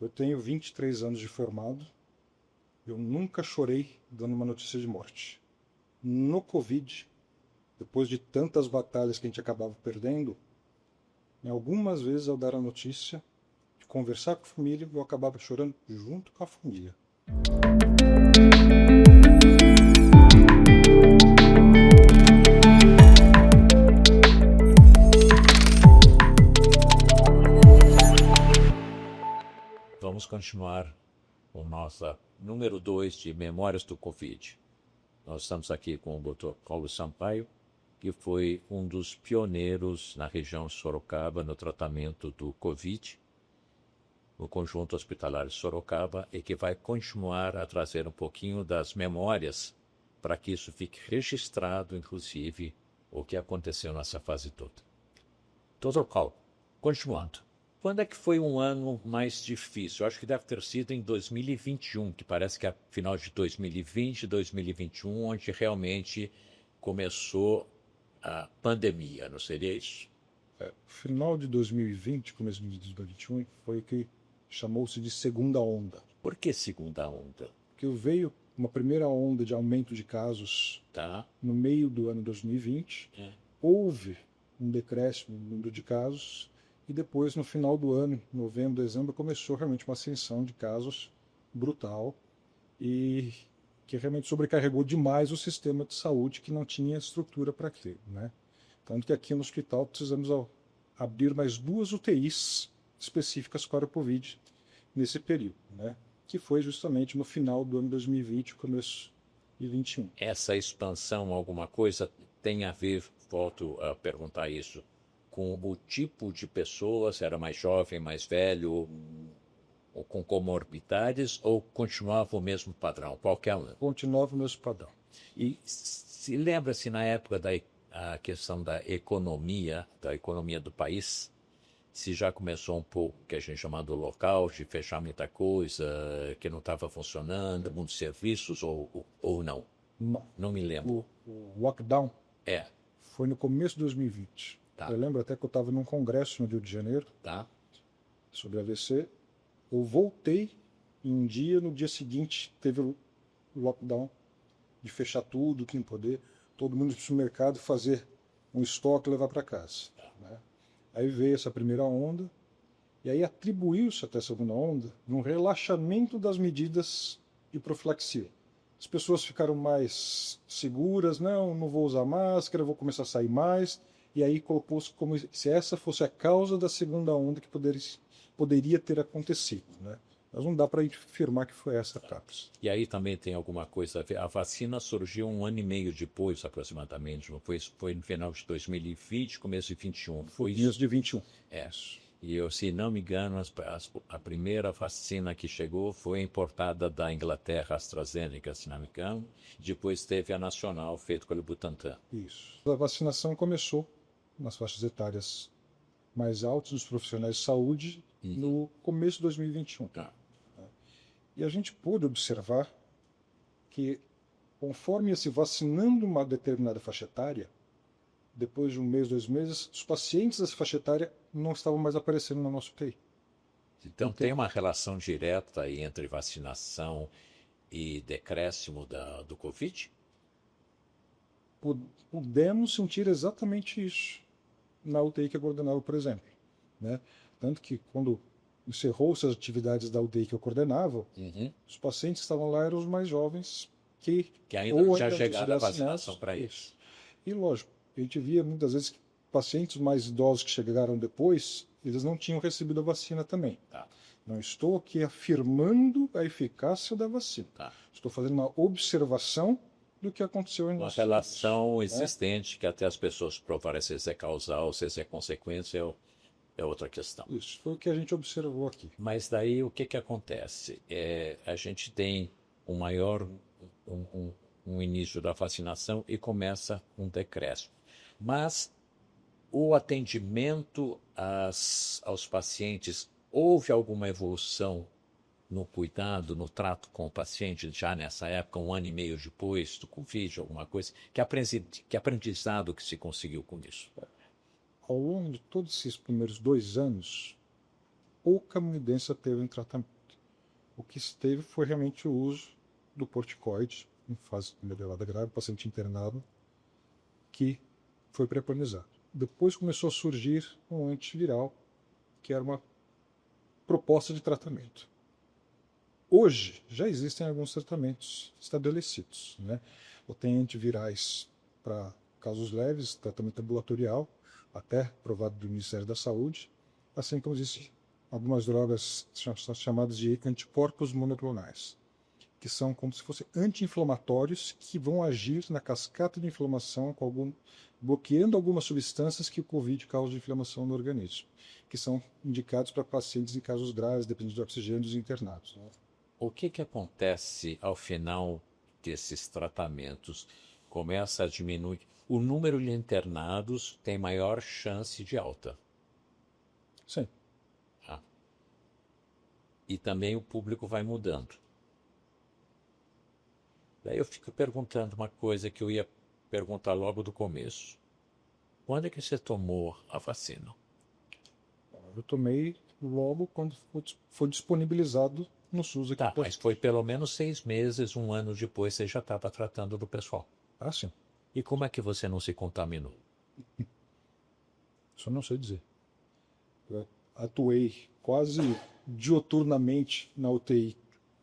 Eu tenho 23 anos de formado. Eu nunca chorei dando uma notícia de morte. No Covid, depois de tantas batalhas que a gente acabava perdendo, em algumas vezes ao dar a notícia, de conversar com a família, eu acabava chorando junto com a família. Vamos continuar com nossa número 2 de Memórias do Covid. Nós estamos aqui com o Dr. Paulo Sampaio, que foi um dos pioneiros na região de Sorocaba no tratamento do Covid, no Conjunto Hospitalar de Sorocaba, e que vai continuar a trazer um pouquinho das memórias para que isso fique registrado, inclusive, o que aconteceu nessa fase toda. Dr. Paulo, continuando. Quando é que foi um ano mais difícil? Eu acho que deve ter sido em 2021, que parece que é final de 2020, 2021, onde realmente começou a pandemia, não seria isso? Final de 2020, começo de 2021, foi o que chamou-se de segunda onda. Por que segunda onda? Porque veio uma primeira onda de aumento de casos no meio do ano 2020, houve um decréscimo no número de casos, e depois, no final do ano, novembro, dezembro, começou realmente uma ascensão de casos brutal e que realmente sobrecarregou demais o sistema de saúde, que não tinha estrutura para aquilo, né? Tanto que aqui no hospital precisamos abrir mais 2 UTIs específicas para o Covid nesse período, né? Que foi justamente no final do ano 2020, começo de 2021. Essa expansão, alguma coisa tem a ver, volto a perguntar isso, com o tipo de pessoas, era mais jovem, mais velho, ou com comorbidades, ou continuava o mesmo padrão, qualquer um? Continuava o mesmo padrão. E se lembra-se na época a questão da economia do país, se já começou um pouco, que a gente chama do local, de fechar muita coisa, que não estava funcionando, muitos serviços, ou não? Não me lembro. O lockdown foi no começo de 2020. Eu lembro até que eu estava num congresso no Rio de Janeiro sobre AVC. Eu voltei em um dia, no dia seguinte teve o lockdown de fechar tudo, quem poder, todo mundo no supermercado fazer um estoque e levar para casa, né? Aí veio essa primeira onda, e aí atribuiu-se até a segunda onda num relaxamento das medidas de profilaxia. As pessoas ficaram mais seguras, não vou usar máscara, vou começar a sair mais, e aí colocou-se como se essa fosse a causa da segunda onda que poderia ter acontecido, né? Mas não dá para afirmar que foi essa a causa. E aí também tem alguma coisa a ver. A vacina surgiu 1 ano e meio depois, aproximadamente. Foi no final de 2020, começo de 2021. Foi começo de 2021. E eu, se não me engano, a primeira vacina que chegou foi importada da Inglaterra, AstraZeneca, se não me engano. Depois teve a nacional, feita pelo Butantan. Isso. A vacinação começou nas faixas etárias mais altas dos profissionais de saúde no começo de 2021. E a gente pôde observar que, conforme ia se vacinando uma determinada faixa etária, depois de 1 mês, 2 meses, os pacientes dessa faixa etária não estavam mais aparecendo na nossa UTI. Então tem uma relação direta aí entre vacinação e decréscimo do Covid? Pudemos sentir exatamente isso na UTI que eu coordenava, por exemplo, né? Tanto que quando encerrou-se as atividades da UTI que eu coordenava, os pacientes que estavam lá eram os mais jovens que ainda já chegaram a vacinação para isso. E lógico, a gente via muitas vezes que pacientes mais idosos que chegaram depois, eles não tinham recebido a vacina também. Não estou aqui afirmando a eficácia da vacina. Estou fazendo uma observação do que aconteceu em uma relação existente, que até as pessoas provarem se isso é causal, se isso é consequência, é outra questão. Isso foi o que a gente observou aqui. Mas daí o que acontece? A gente tem um início da vacinação e começa um decréscimo. Mas o atendimento aos pacientes, houve alguma evolução no cuidado, no trato com o paciente já nessa época, 1 ano e meio depois do Covid, alguma coisa? Que aprendizado que se conseguiu com isso? Ao longo de todos esses primeiros 2 anos, pouca evidência teve em tratamento. O que se teve foi realmente o uso do corticoide em fase elevada grave, paciente internado, que foi preconizado. Depois começou a surgir um antiviral, que era uma proposta de tratamento. Hoje, já existem alguns tratamentos estabelecidos, né? Ou tem antivirais para casos leves, tratamento ambulatorial, até aprovado do Ministério da Saúde, assim como existem algumas drogas chamadas de anticorpos monoclonais, que são como se fossem anti-inflamatórios que vão agir na cascata de inflamação, bloqueando algumas substâncias que o Covid causa de inflamação no organismo, que são indicados para pacientes em casos graves, dependendo de oxigênio dos internados. O que acontece ao final desses tratamentos? Começa a diminuir. O número de internados tem maior chance de alta. Sim. E também o público vai mudando. Daí eu fico perguntando uma coisa que eu ia perguntar logo do começo. Quando é que você tomou a vacina? Eu tomei logo quando foi disponibilizado no SUS aqui. Tá, mas foi pelo menos 6 meses, 1 ano depois, você já estava tratando do pessoal. Ah, sim. E como é que você não se contaminou? Isso eu não sei dizer. Eu atuei quase dioturnamente na UTI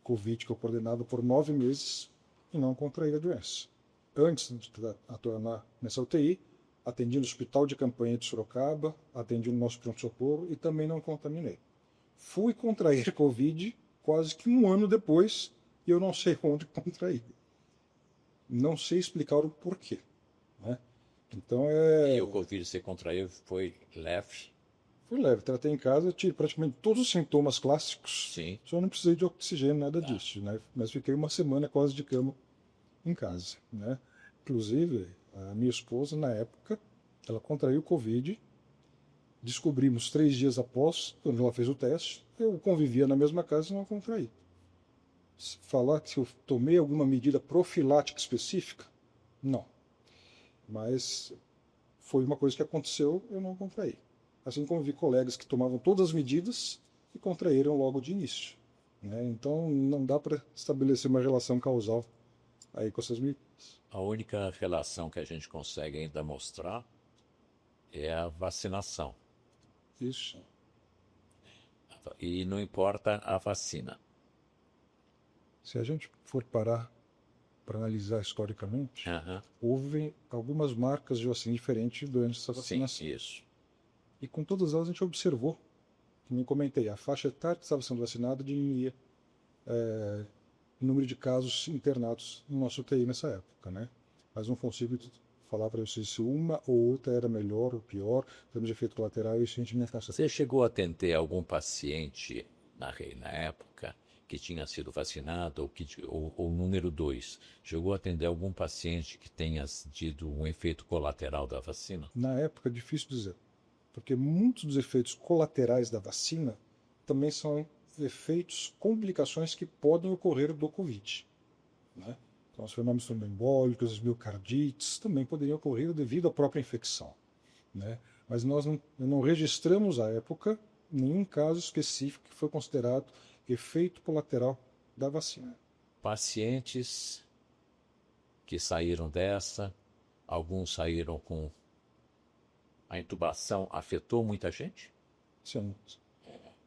Covid que eu coordenava por 9 meses e não contraí a doença. Antes de atuar nessa UTI, atendi no hospital de campanha de Sorocaba, atendi no nosso pronto-socorro e também não contaminei. Fui contrair Covid quase que 1 ano depois e eu não sei onde contraí. Não sei explicar o porquê, né? Então E o Covid você contraiu foi leve? Foi leve, tratei em casa, tive praticamente todos os sintomas clássicos. Sim. Só não precisei de oxigênio, nada disso, né? Mas fiquei 1 semana quase de cama em casa, né? Inclusive, a minha esposa, na época, ela contraiu Covid. Descobrimos 3 dias após, quando ela fez o teste. Eu convivia na mesma casa e não contraí. Falar que eu tomei alguma medida profilática específica? Não. Mas foi uma coisa que aconteceu, eu não contraí. Assim como vi colegas que tomavam todas as medidas e contraíram logo de início, né? Então não dá para estabelecer uma relação causal aí com essas medidas. A única relação que a gente consegue ainda mostrar é a vacinação. Isso. E não importa a vacina. Se a gente for parar para analisar historicamente, houve algumas marcas de vacina diferentes durante essa vacinação. Sim, isso. E com todas elas a gente observou, como eu comentei, a faixa etária que estava sendo vacinada diminuía o número de casos internados no nosso UTI nessa época, né? Mas não consigo falar para vocês se uma ou outra era melhor ou pior, em termos de efeito colateral, isso a gente não taxa. Você chegou a atender algum paciente na época que tinha sido vacinado, ou número 2, chegou a atender algum paciente que tenha tido um efeito colateral da vacina? Na época, difícil dizer, porque muitos dos efeitos colaterais da vacina também são efeitos, complicações que podem ocorrer do Covid, né? Então, os fenômenos tromboembólicos, as miocardites, também poderiam ocorrer devido à própria infecção, né? Mas nós não registramos à época nenhum caso específico que foi considerado efeito colateral da vacina. Pacientes que saíram dessa, alguns saíram com a intubação, afetou muita gente? Sim.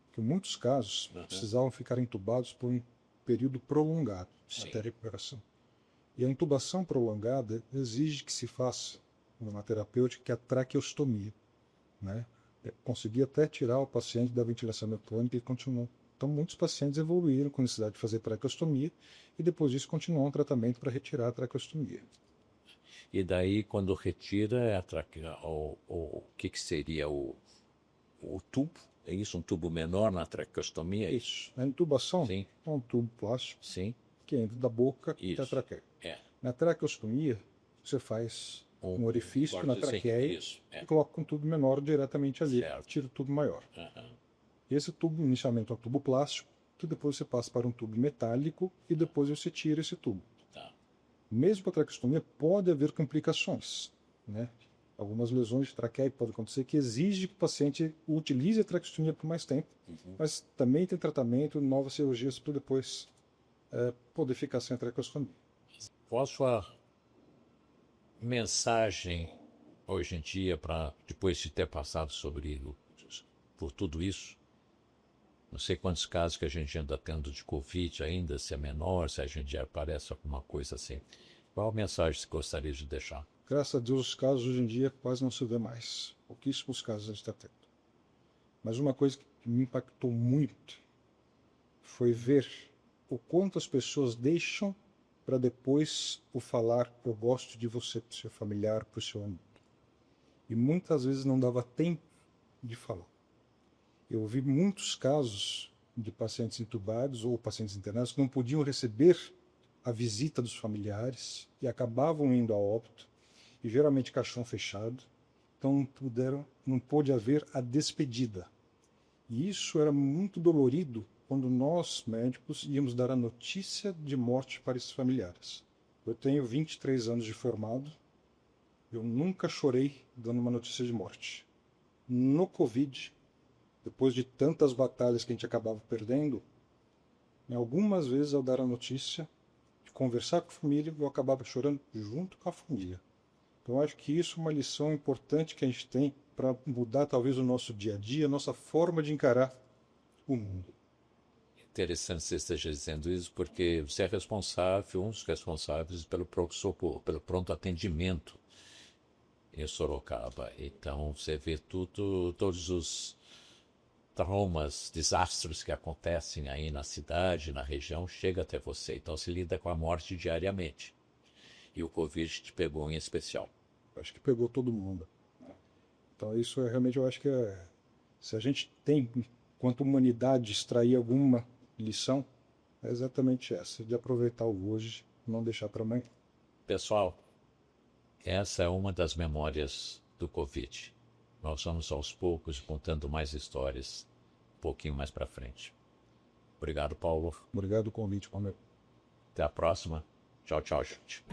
Porque muitos casos precisavam ficar intubados por um período prolongado até a recuperação. E a intubação prolongada exige que se faça uma terapêutica que é a traqueostomia, né? Conseguir até tirar o paciente da ventilação mecânica e continuou. Então, muitos pacientes evoluíram com necessidade de fazer traqueostomia e depois disso continuam um tratamento para retirar a traqueostomia. E daí, quando retira, o que seria o tubo? É isso, um tubo menor na traqueostomia? Isso. A intubação é um tubo plástico que entra da boca e a traqueia. Na traqueostomia, você faz um orifício na traqueia e coloca um tubo menor diretamente ali, tira o tubo maior. Esse tubo, inicialmente, é um tubo plástico, que depois você passa para um tubo metálico e depois você tira esse tubo. Mesmo para a traqueostomia, pode haver complicações, né? algumas lesões de traqueia podem acontecer que exige que o paciente utilize a traqueostomia por mais tempo, mas também tem tratamento, novas cirurgias para depois poder ficar sem a traqueostomia. Qual a sua mensagem hoje em dia, para depois de ter passado por tudo isso? Não sei quantos casos que a gente anda tendo de Covid ainda, se é menor, se a gente já aparece alguma coisa assim. Qual a mensagem você gostaria de deixar? Graças a Deus, os casos hoje em dia quase não se vê mais. Pouquíssimos casos a gente está tendo. Mas uma coisa que me impactou muito foi ver o quanto as pessoas deixam para depois o falar, eu gosto de você, para o seu familiar, para o seu amigo. E muitas vezes não dava tempo de falar. Eu vi muitos casos de pacientes entubados ou pacientes internados que não podiam receber a visita dos familiares e acabavam indo a óbito, e geralmente caixão fechado, então não pôde haver a despedida. E isso era muito dolorido quando nós, médicos, íamos dar a notícia de morte para esses familiares. Eu tenho 23 anos de formado, eu nunca chorei dando uma notícia de morte. No Covid, depois de tantas batalhas que a gente acabava perdendo, algumas vezes ao dar a notícia, de conversar com a família, eu acabava chorando junto com a família. Então eu acho que isso é uma lição importante que a gente tem para mudar talvez o nosso dia a dia, a nossa forma de encarar o mundo. Interessante você esteja dizendo isso, porque você é responsável, um dos responsáveis pelo pronto-socorro, pelo pronto atendimento em Sorocaba. Então você vê todos os traumas, desastres que acontecem aí na cidade, na região, chega até você. Então se lida com a morte diariamente. E o Covid te pegou em especial. Acho que pegou todo mundo. Então isso realmente, eu acho que se a gente tem, enquanto humanidade, extrair alguma lição, é exatamente essa, de aproveitar o hoje, não deixar para amanhã. Pessoal, essa é uma das memórias do Covid. Nós vamos aos poucos contando mais histórias um pouquinho mais para frente. Obrigado, Paulo. Obrigado pelo convite, Palmeiro. Até a próxima. Tchau, tchau, gente.